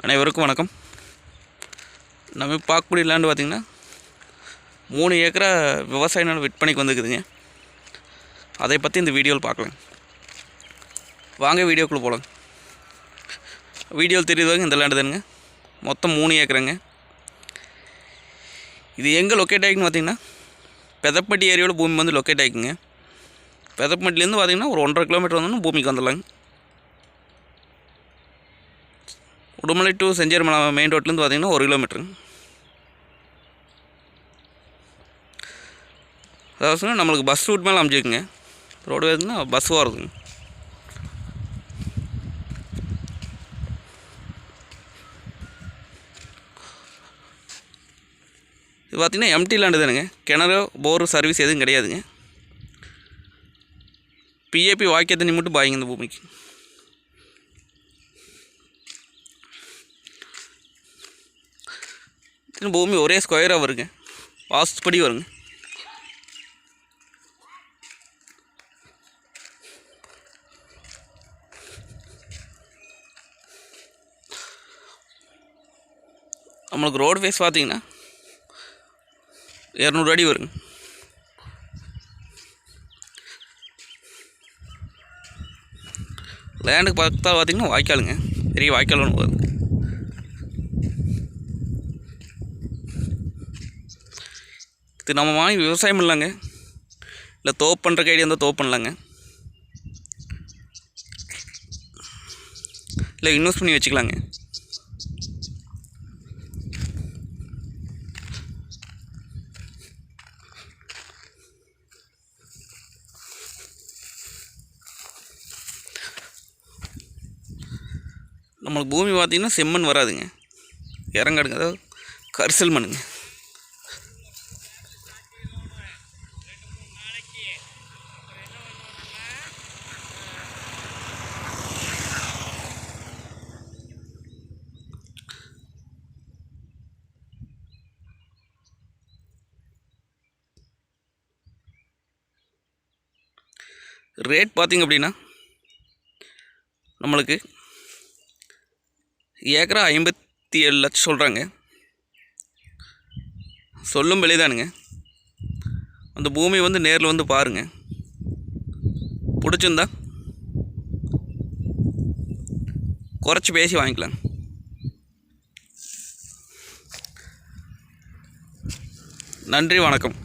அனைவருக்கும் வணக்கம். நம்ம பார்க்கக்கூடிய லேண்டு பார்த்திங்கன்னா 3 ஏக்கரா விவசாய நிலம் விற்பனைக்கு வந்துருக்குதுங்க. அதை பற்றி இந்த வீடியோவில் பார்க்கலாம். வாங்க வீடியோக்குள்ளே போகலாம். வீடியோவில் தெரியுதுவாங்க இந்த லேண்டு தானுங்க. மொத்தம் 3 ஏக்கருங்க. இது எங்கே லொக்கேட் ஆகிக்குன்னு பார்த்திங்கன்னா பெதப்பட்டி ஏரியாவில் பூமி வந்து லொக்கேட் ஆகிக்குங்க. பெதப்பட்டிலேருந்து பார்த்திங்கன்னா ஒரு 1.5 கிலோமீட்டர் வந்தோன்னா பூமிக்கு வந்துடலாங்க. உடுமலை டு செஞ்சேரிமலை மெயின் ரோட்லேருந்து பார்த்திங்கன்னா 1 கிலோமீட்டருங்க. அதாவது நம்மளுக்கு பஸ் ரூட் மேலே அமைச்சிக்குங்க. ரோடு வருதுன்னா பஸ் வருதுங்க. இது பார்த்திங்கன்னா எம்டி லேண்டு தானுங்க. கிணறு போர் சர்வீஸ் எதுவும் கிடையாதுங்க. பிஏபி வாக்கிய தண்ணி மட்டும் பாய்ங்க இந்த பூமிக்கு. பூமி ஒரே ஸ்கொயராக வருங்க. வாஸ்துப்படி வருங்க. நம்மளுக்கு ரோடு ஃபேஸ் பார்த்திங்கன்னா 200 அடி வருங்க. லேண்டுக்கு பக்கத்தால் பார்த்திங்கன்னா வாய்க்காலுங்க. பெரிய வாய்க்கால் ஒன்று வருது. இது நம்ம வாங்கி விவசாயம் பண்ணலாங்க. இல்லை தோப்பு பண்ணுறக்கு ஐடியா இருந்தால் தோப்பு பண்ணலாங்க. இல்லை இன்வெஸ்ட் பண்ணி வச்சுக்கலாங்க. நம்மளுக்கு பூமி பார்த்திங்கன்னா செம்மண் வராதுங்க. இறங்காடுங்க, அதாவது கரிசல் மண்ணுங்க. ரேட் பார்த்திங்க அப்படின்னா நம்மளுக்கு ஏக்கரா 57 லட்சம் சொல்கிறாங்க. சொல்லும் விலைதானுங்க. அந்த பூமி வந்து நேரில் வந்து பாருங்கள். பிடிச்சிருந்தா குறைச்சி பேசி வாங்கிக்கலாம். நன்றி, வணக்கம்.